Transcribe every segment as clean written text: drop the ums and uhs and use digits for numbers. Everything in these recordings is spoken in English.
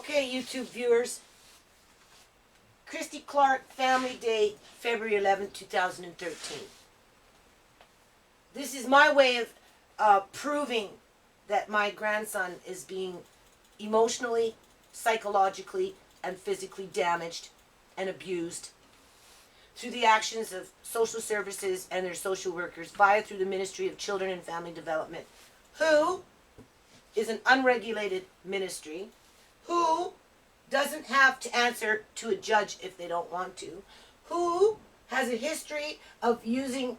Okay, YouTube viewers. Christy Clark, Family Day, February 11th, 2013. This is my way of proving that my grandson is being emotionally, psychologically, and physically damaged and abused through the actions of social services and their social workers through the Ministry of Children and Family Development, who is an unregulated ministry, who doesn't have to answer to a judge if they don't want to, who has a history of abusing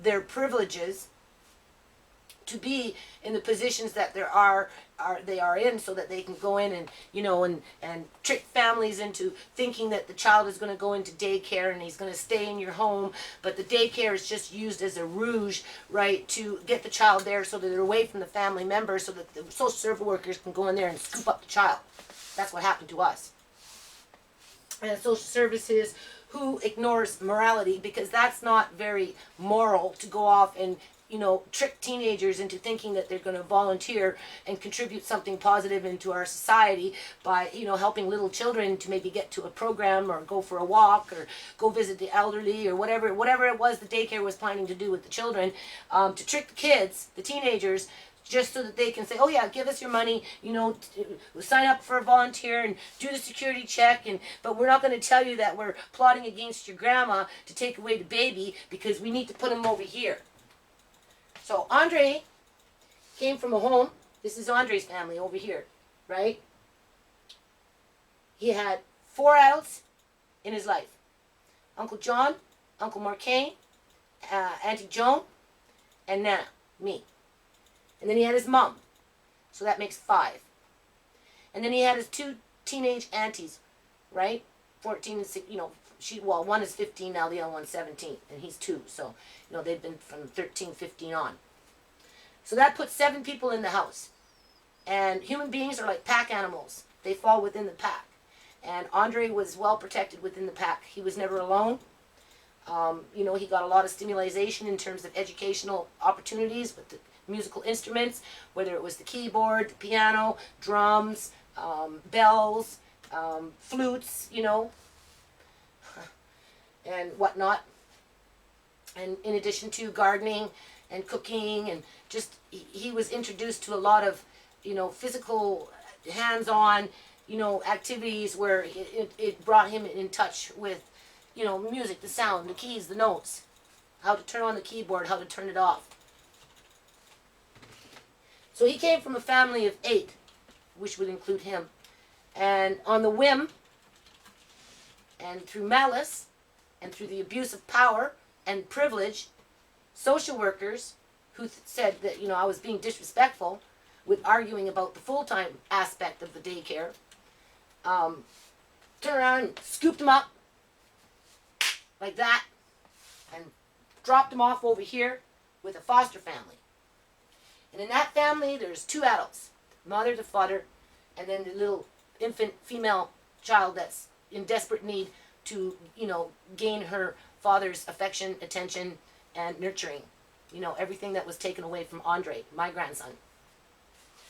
their privileges to be in the positions that they are in, so that they can go in and trick families into thinking that the child is going to go into daycare and he's going to stay in your home, but the daycare is just used as a rouge, right, to get the child there so that they're away from the family members, so that the social service workers can go in there and scoop up the child. That's what happened to us. And social services who ignores morality, because that's not very moral to go off and trick teenagers into thinking that they're going to volunteer and contribute something positive into our society by, helping little children to maybe get to a program or go for a walk or go visit the elderly or whatever it was the daycare was planning to do with the children, to trick the kids, the teenagers, just so that they can say, oh yeah, give us your money, sign up for a volunteer and do the security check, but we're not going to tell you that we're plotting against your grandma to take away the baby because we need to put him over here. So Andre came from a home. This is Andre's family over here, right? He had 4 adults in his life. Uncle John, Uncle Marquin, Auntie Joan, and Nana, me. And then he had his mom. So that makes 5. And then he had his 2 teenage aunties, right? 14 and 6, one is 15 now, the other one's 17, and he's 2. So, they've been from 13, 15 on. So that puts 7 people in the house. And human beings are like pack animals. They fall within the pack. And Andre was well protected within the pack. He was never alone. He got a lot of stimulation in terms of educational opportunities with the musical instruments, whether it was the keyboard, the piano, drums, bells, flutes, and whatnot. And in addition to gardening and cooking, and just he was introduced to a lot of physical, hands-on activities where it brought him in touch with music, the sound, the keys, the notes, how to turn on the keyboard, how to turn it off. So he came from a family of 8, which would include him. And on the whim, and through malice, and through the abuse of power and privilege, social workers who said that, I was being disrespectful with arguing about the full-time aspect of the daycare, turned around and scooped him up like that and dropped him off over here with a foster family. And in that family, there's 2 adults, the mother, the father, and then the little infant female child that's in desperate need to, gain her father's affection, attention, and nurturing. Everything that was taken away from Andre, my grandson.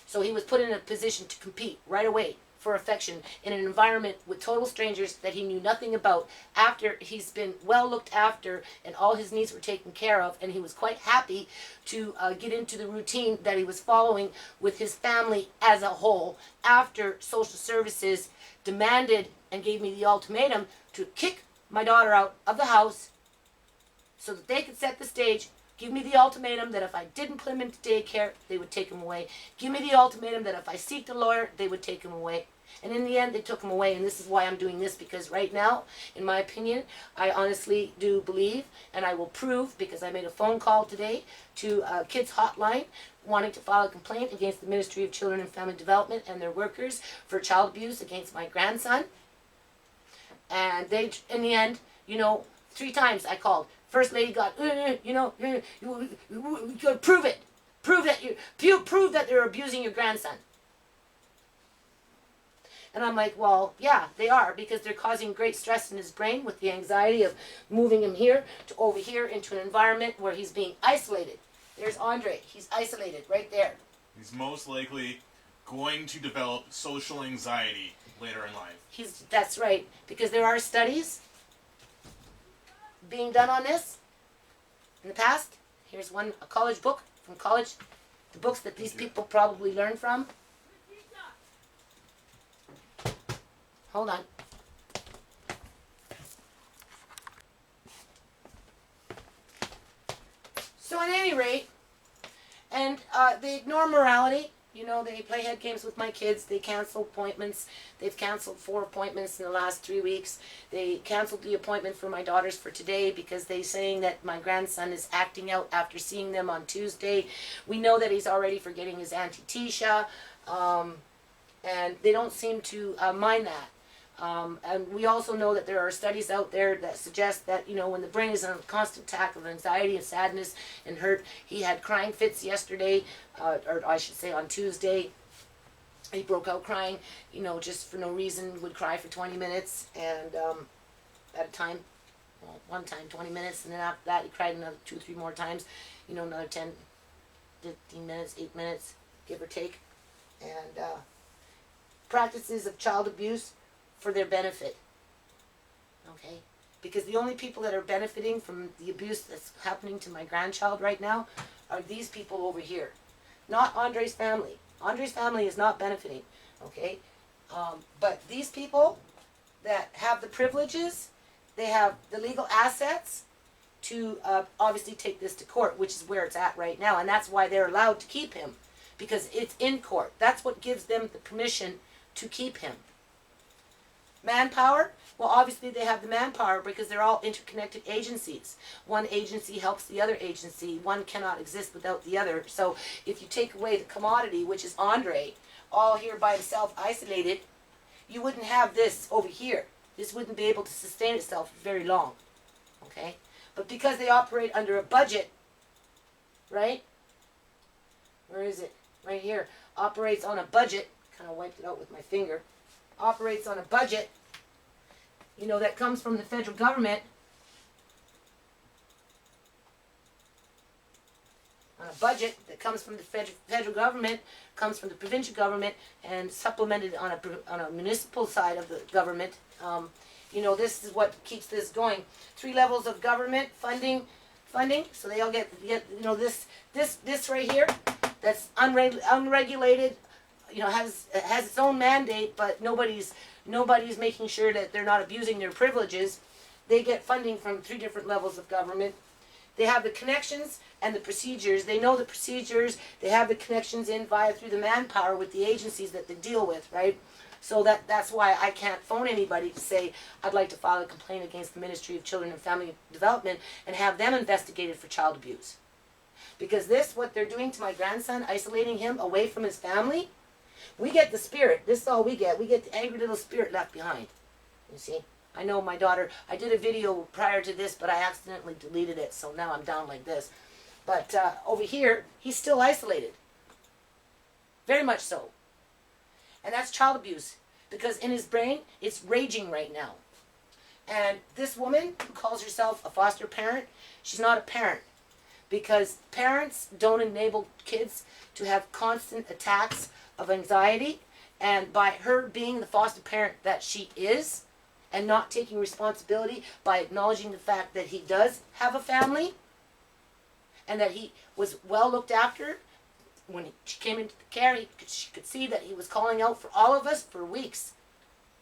So he was put in a position to compete right away for affection in an environment with total strangers that he knew nothing about, after he's been well looked after and all his needs were taken care of, and he was quite happy to get into the routine that he was following with his family as a whole, after social services demanded and gave me the ultimatum to kick my daughter out of the house so that they could set the stage. Give me the ultimatum that if I didn't put him into daycare, they would take him away. Give me the ultimatum that if I seeked a lawyer, they would take him away. And in the end, they took him away. And this is why I'm doing this, because right now, in my opinion, I honestly do believe, and I will prove, because I made a phone call today to a kids hotline wanting to file a complaint against the Ministry of Children and Family Development and their workers for child abuse against my grandson. And they, in the end, 3 times I called. First lady got, you gotta prove it. Prove that they're abusing your grandson. And I'm like, well, yeah, they are, because they're causing great stress in his brain with the anxiety of moving him here to over here into an environment where he's being isolated. There's Andre. He's isolated right there. He's most likely going to develop social anxiety later in life. That's right, because there are studies being done on this in the past. Here's one, a college book from college, the books that these people probably learn from. Hold on. So at any rate, and they ignore morality. You know, they play head games with my kids. They cancel appointments. They've canceled 4 appointments in the last 3 weeks. They canceled the appointment for my daughters for today because they're saying that my grandson is acting out after seeing them on Tuesday. We know that he's already forgetting his Auntie Tisha, and they don't seem to mind that. And we also know that there are studies out there that suggest that, you know, when the brain is in a constant attack of anxiety and sadness and hurt, he had crying fits yesterday, or I should say on Tuesday. He broke out crying, you know, just for no reason, would cry for 20 minutes and at a time. Well, one time 20 minutes, and then after that he cried another 2 or 3 more times, you know, another 10, 15 minutes, 8 minutes, give or take. And practices of child abuse for their benefit, okay? Because the only people that are benefiting from the abuse that's happening to my grandchild right now are these people over here, not Andre's family. Andre's family is not benefiting, okay? But these people that have the privileges, they have the legal assets to obviously take this to court, which is where it's at right now, and that's why they're allowed to keep him, because it's in court. That's what gives them the permission to keep him. Manpower? Well, obviously they have the manpower because they're all interconnected agencies. One agency helps the other agency. One cannot exist without the other. So if you take away the commodity, which is Andre, all here by himself isolated, you wouldn't have this over here. This wouldn't be able to sustain itself for very long. Okay? But because they operate under a budget, right? Where is it? Right here. Operates on a budget. Kind of wiped it out with my finger. Operates on a budget, you know, that comes from the federal government, on a budget that comes from the federal government, comes from the provincial government, and supplemented on a municipal side of the government. You know, this is what keeps this going. 3 levels of government funding, so they all get you know, this right here, that's unregulated. You know, has its own mandate, but nobody's making sure that they're not abusing their privileges. They get funding from 3 different levels of government. They have the connections and the procedures. They know the procedures. They have the connections through the manpower with the agencies that they deal with, right? So that's why I can't phone anybody to say I'd like to file a complaint against the Ministry of Children and Family Development and have them investigated for child abuse. Because what they're doing to my grandson, isolating him away from his family, we get the spirit. This is all we get. We get the angry little spirit left behind. You see? I know my daughter, I did a video prior to this, but I accidentally deleted it, so now I'm down like this. But over here, he's still isolated. Very much so. And that's child abuse. Because in his brain, it's raging right now. And this woman who calls herself a foster parent, she's not a parent. Because parents don't enable kids to have constant attacks of anxiety, and by her being the foster parent that she is and not taking responsibility by acknowledging the fact that he does have a family and that he was well looked after when she came into the care, she could see that he was calling out for all of us for weeks.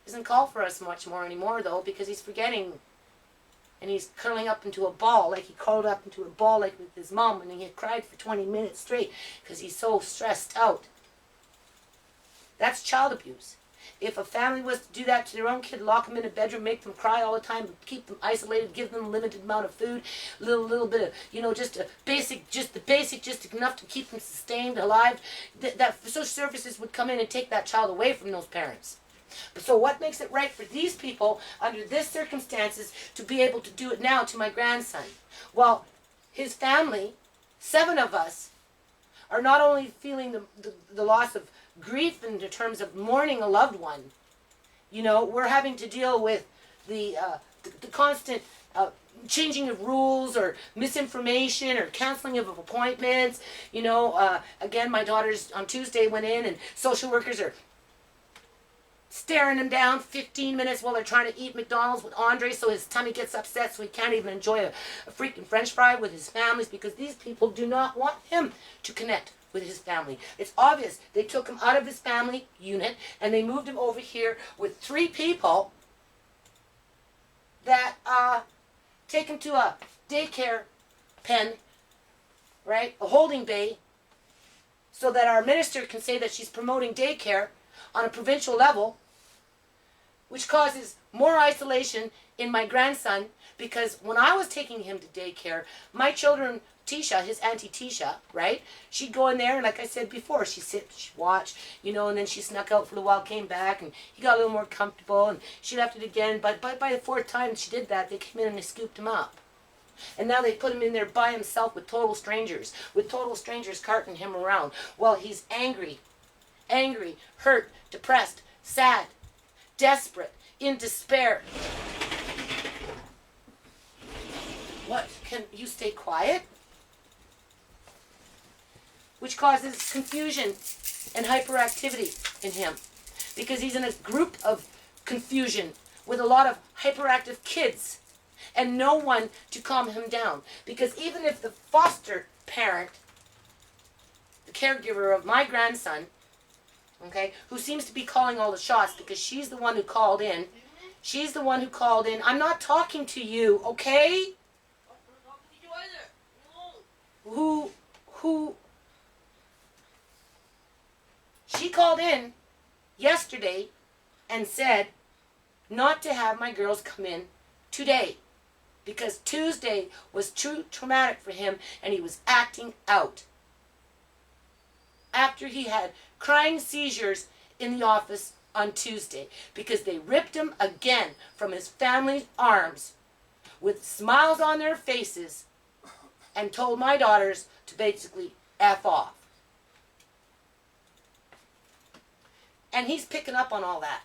He doesn't call for us much more anymore though, because he's forgetting, and he's curling up into a ball, like he curled up into a ball like with his mom, and he had cried for 20 minutes straight because he's so stressed out. That's child abuse. If a family was to do that to their own kid, lock them in a bedroom, make them cry all the time, keep them isolated, give them a limited amount of food, little bit of, you know, just the basic, just enough to keep them sustained, alive, that social services would come in and take that child away from those parents. So what makes it right for these people, under this circumstances, to be able to do it now to my grandson? Well, his family, 7 of us, are not only feeling the loss of grief in terms of mourning a loved one. You know, we're having to deal with the constant changing of rules or misinformation or canceling of appointments. Again, my daughters on Tuesday went in and social workers are staring him down 15 minutes while they're trying to eat McDonald's with Andre, so his tummy gets upset, so he can't even enjoy a freaking French fry with his families, because these people do not want him to connect with his family. It's obvious. They took him out of his family unit and they moved him over here with 3 people that take him to a daycare pen, right? A holding bay, so that our minister can say that she's promoting daycare on a provincial level, which causes more isolation in my grandson, because when I was taking him to daycare, my children, Tisha, his auntie Tisha, right? She'd go in there, and like I said before, she'd sit, she'd watch, and then she snuck out for a while, came back, and he got a little more comfortable, and she left it again. But by the 4th time she did that, they came in and they scooped him up. And now they put him in there by himself with total strangers carting him around while he's angry, hurt, depressed, sad, desperate, in despair. What? Can you stay quiet? Which causes confusion and hyperactivity in him, because he's in a group of confusion with a lot of hyperactive kids and no one to calm him down. Because even if the foster parent, the caregiver of my grandson, okay, who seems to be calling all the shots because she's the one who called in. She's the one who called in. I'm not talking to you, okay? Who she called in yesterday and said not to have my girls come in today, because Tuesday was too traumatic for him and he was acting out. After he had crying seizures in the office on Tuesday, because they ripped him again from his family's arms with smiles on their faces and told my daughters to basically F off. And he's picking up on all that.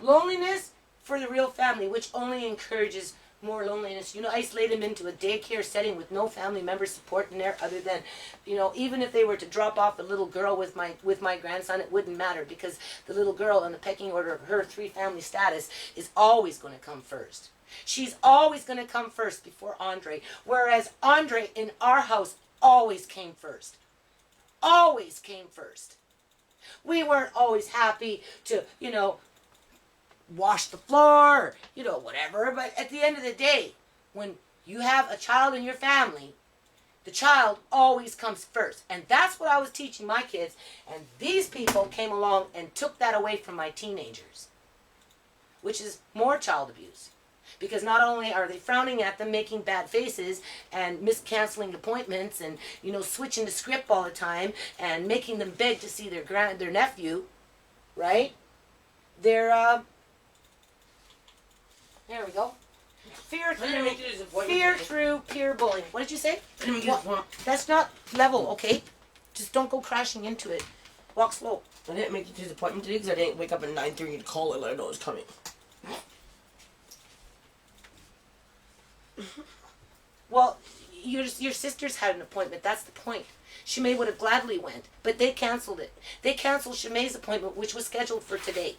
Loneliness for the real family, which only encourages more loneliness. Isolate him into a daycare setting with no family member support in there, other than, even if they were to drop off a little girl with my grandson, it wouldn't matter, because the little girl in the pecking order of her 3 family status is always going to come first. She's always going to come first before Andre, whereas Andre in our house always came first. Always came first. We weren't always happy to, wash the floor, or, whatever. But at the end of the day, when you have a child in your family, the child always comes first. And that's what I was teaching my kids. And these people came along and took that away from my teenagers, which is more child abuse. Because not only are they frowning at them, making bad faces and miscanceling appointments and, switching the script all the time and making them beg to see their nephew, right? They're, there we go. Fear through peer bullying. What did you say? That's not level, okay? Just don't go crashing into it. Walk slow. I didn't make it to his appointment today because I didn't wake up at 9:30 to call it, let her know it was coming. Well, your sisters had an appointment. That's the point. Shimei would have gladly went, but they canceled it. They canceled Shimei's appointment, which was scheduled for today.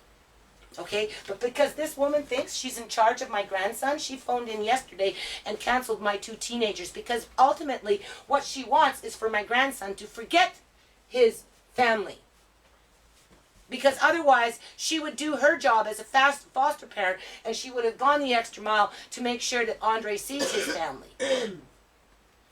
Okay? But because this woman thinks she's in charge of my grandson, she phoned in yesterday and canceled my 2 teenagers, because ultimately what she wants is for my grandson to forget his family. Because otherwise, she would do her job as a foster parent, and she would have gone the extra mile to make sure that Andre sees his family.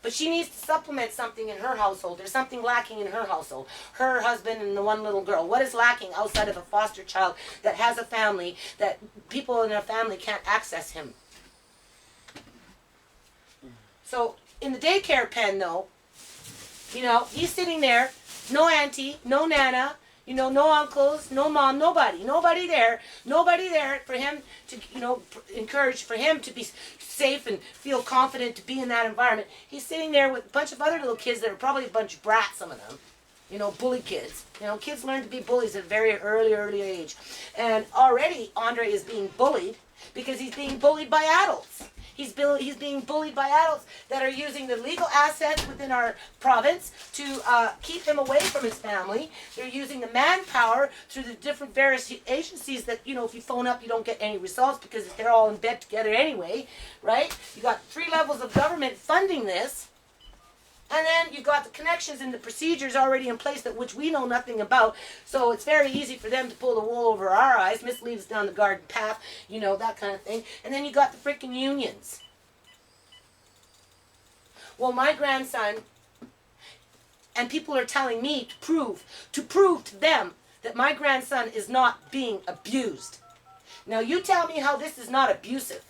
But she needs to supplement something in her household. There's something lacking in her household. Her husband and the one little girl. What is lacking outside of a foster child that has a family, that people in their family can't access him? So, in the daycare pen, though, he's sitting there, no auntie, no nana, no uncles, no mom, nobody there for him to, encourage, for him to be safe and feel confident to be in that environment. He's sitting there with a bunch of other little kids that are probably a bunch of brats, some of them, bully kids. Kids learn to be bullies at a very early age. And already Andre is being bullied because he's being bullied by adults. He's being bullied by adults that are using the legal assets within our province to keep him away from his family. They're using the manpower through the different various agencies that, you know, if you phone up, you don't get any results because they're all in bed together anyway, right? You got 3 levels of government funding this. And then you've got the connections and the procedures already in place that which we know nothing about. So it's very easy for them to pull the wool over our eyes, mislead us down the garden path, you know, that kind of thing. And then you got the freaking unions. Well, my grandson, and people are telling me to prove to them that my grandson is not being abused. Now you tell me how this is not abusive.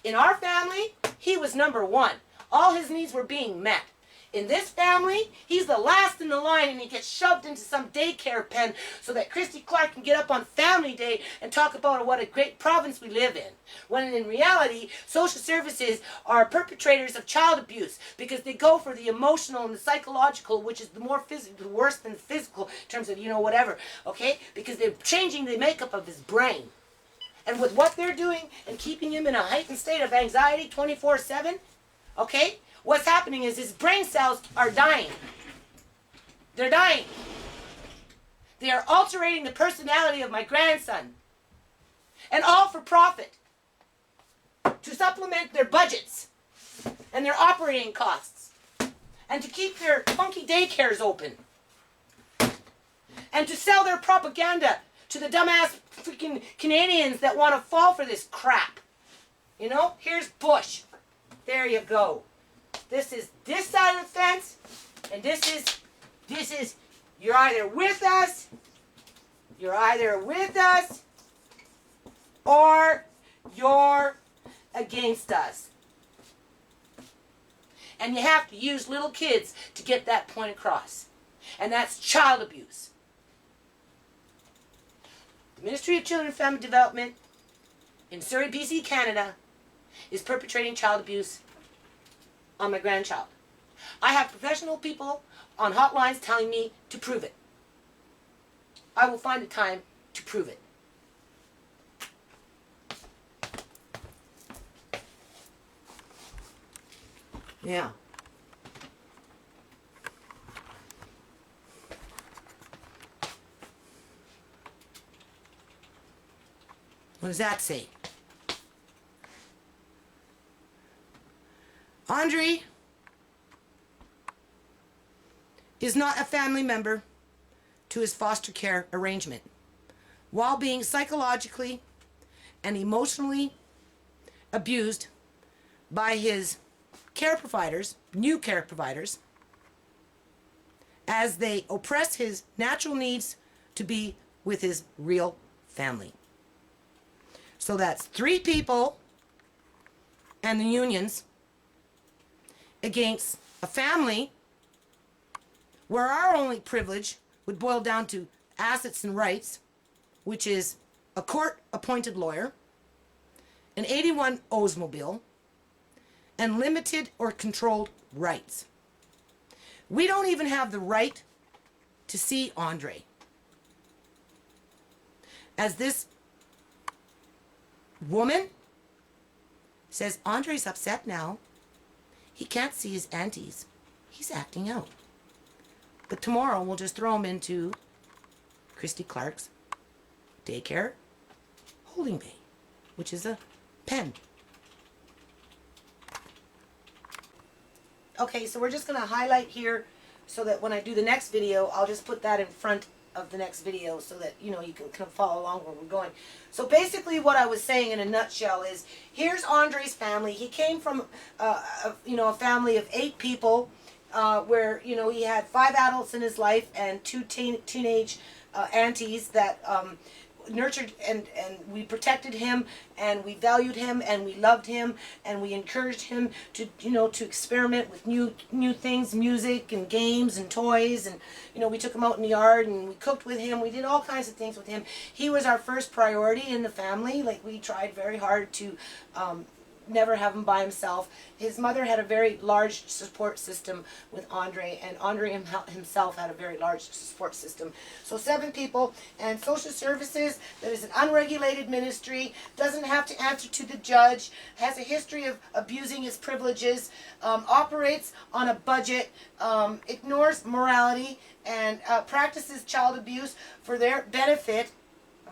In our family, he was number 1. All his needs were being met. In this family, he's the last in the line and he gets shoved into some daycare pen so that Christy Clark can get up on Family Day and talk about what a great province we live in. When in reality, social services are perpetrators of child abuse because they go for the emotional and the psychological, which is the more worse than the physical in terms of, you know, whatever, okay? Because they're changing the makeup of his brain. And with what they're doing and keeping him in a heightened state of anxiety 24/7, okay? What's happening is his brain cells are dying. They're dying. They are altering the personality of my grandson. And all for profit. To supplement their budgets and their operating costs. And to keep their funky daycares open. And to sell their propaganda to the dumbass freaking Canadians that want to fall for this crap. You know, here's Bush. There you go. This is this side of the fence, and this is, you're either with us, or you're against us. And you have to use little kids to get that point across. And that's child abuse. The Ministry of Children and Family Development in Surrey, BC, Canada, is perpetrating child abuse on my grandchild. I have professional people on hotlines telling me to prove it. I will find a time to prove it. Yeah. What does that say? Andre is not a family member to his foster care arrangement, while being psychologically and emotionally abused by his care providers, new care providers, as they oppress his natural needs to be with his real family. So that's 3 people and the unions against a family where our only privilege would boil down to assets and rights, which is a court-appointed lawyer, an 81 Oldsmobile, and limited or controlled rights. We don't even have the right to see Andre. As this woman says, Andre's upset now. He can't see his aunties. He's acting out. But tomorrow we'll just throw him into Christy Clark's daycare holding bay, which is a pen. Okay, so we're just going to highlight here so that when I do the next video, I'll just put that in front of the next video so that, you know, you can kind of follow along where we're going. So basically what I was saying in a nutshell is, here's Andre's family. He came from, a family of 8 people where, you know, he had 5 adults in his life and 2 teenage aunties that nurtured and we protected him and we valued him and we loved him and we encouraged him to, you know, to experiment with new things, music and games and toys, and, you know, we took him out in the yard and we cooked with him. We did all kinds of things with him. He was our first priority in the family. Like, we tried very hard to never have him by himself. His mother had a very large support system with Andre, and Andre himself had a very large support system. So 7 people, and social services, that is an unregulated ministry, doesn't have to answer to the judge, has a history of abusing his privileges, operates on a budget, ignores morality, and practices child abuse for their benefit.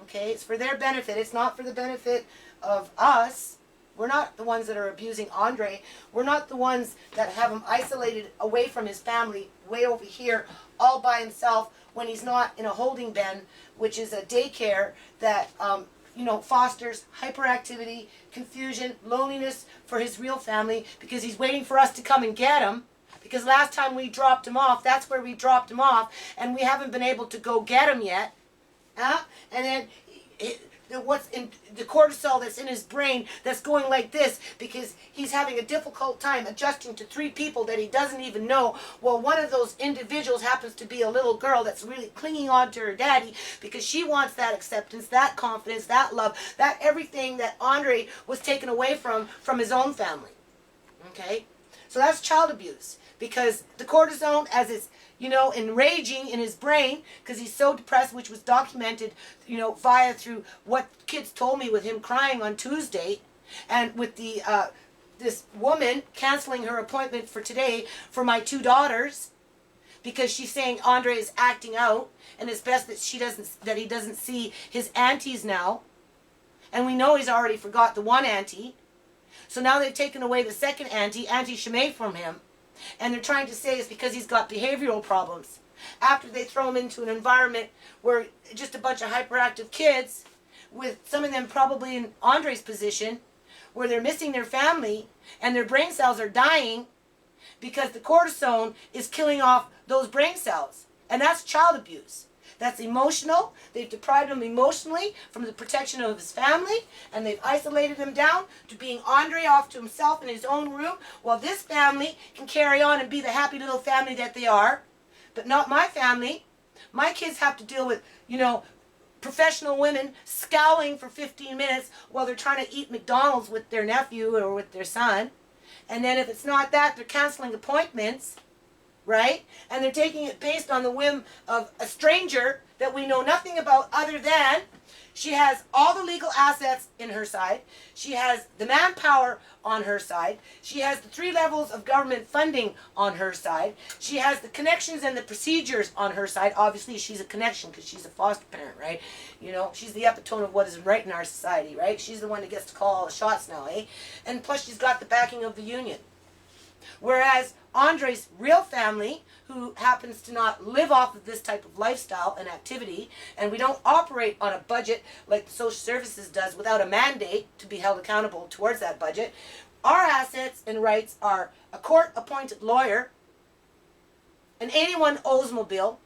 Okay, it's for their benefit. It's not for the benefit of us. We're not the ones that are abusing Andre. We're not the ones that have him isolated away from his family, way over here, all by himself, when he's not in a holding bin, which is a daycare that fosters hyperactivity, confusion, loneliness for his real family, because he's waiting for us to come and get him. Because last time we dropped him off, that's where we dropped him off, and we haven't been able to go get him yet. And then what's in the cortisol that's in his brain that's going like this, because he's having a difficult time adjusting to 3 people that he doesn't even know. Well, one of those individuals happens to be a little girl that's really clinging on to her daddy because she wants that acceptance, that confidence, that love, that everything that Andre was taken away from his own family. Okay? So that's child abuse, because the cortisone, as it's enraging in his brain, because he's so depressed, which was documented, via through what kids told me with him crying on Tuesday, and with the this woman canceling her appointment for today for my 2 daughters, because she's saying Andre is acting out, and it's best that he doesn't see his aunties now, and we know he's already forgot the one auntie, so now they've taken away the second auntie Shimei, from him. And they're trying to say it's because he's got behavioral problems. After they throw him into an environment where just a bunch of hyperactive kids, with some of them probably in Andre's position, where they're missing their family and their brain cells are dying because the cortisone is killing off those brain cells. And that's child abuse. That's emotional. They've deprived him emotionally from the protection of his family, and they've isolated him down to being Andre off to himself in his own room, while this family can carry on and be the happy little family that they are, but not my family. My kids have to deal with, professional women scowling for 15 minutes while they're trying to eat McDonald's with their nephew or with their son. And then if it's not that, they're canceling appointments. Right? And they're taking it based on the whim of a stranger that we know nothing about, other than she has all the legal assets in her side. She has the manpower on her side. She has the 3 levels of government funding on her side. She has the connections and the procedures on her side. Obviously, she's a connection because she's a foster parent, right? She's the epitome of what is right in our society, right? She's the one that gets to call all the shots now, eh? And plus, she's got the backing of the union. Whereas Andre's real family, who happens to not live off of this type of lifestyle and activity, and we don't operate on a budget like the social services does without a mandate to be held accountable towards that budget, our assets and rights are a court-appointed lawyer, an 81 Oldsmobile,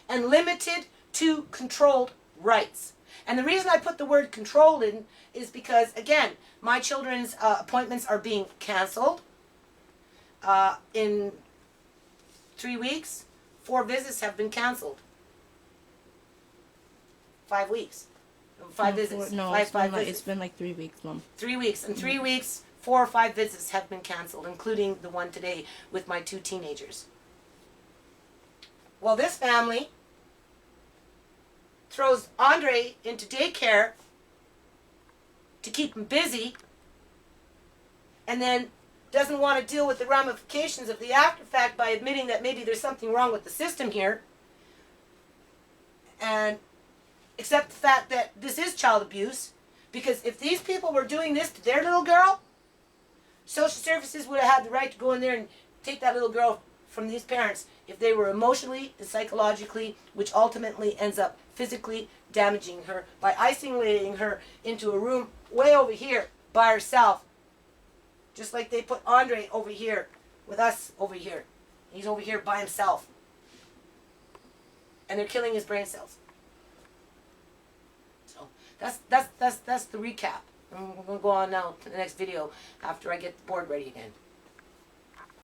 and limited to controlled rights. And the reason I put the word controlled in is because, again, my children's appointments are being canceled. In 3 weeks, 4 visits have been canceled. 5 weeks. 5 visits. No, it's been like 3 weeks, Mom. 3 weeks. In 3 weeks, 4 or 5 visits have been canceled, including the one today with my 2 teenagers. Well, this family throws Andre into daycare to keep him busy, and then doesn't want to deal with the ramifications of the after fact by admitting that maybe there's something wrong with the system here, and accept the fact that this is child abuse, because if these people were doing this to their little girl, social services would have had the right to go in there and take that little girl from these parents if they were emotionally and psychologically, which ultimately ends up physically damaging her by isolating her into a room way over here by herself. Just like they put Andre over here with us over here. He's over here by himself. And they're killing his brain cells. So that's the recap. And we're going to go on now to the next video after I get the board ready again.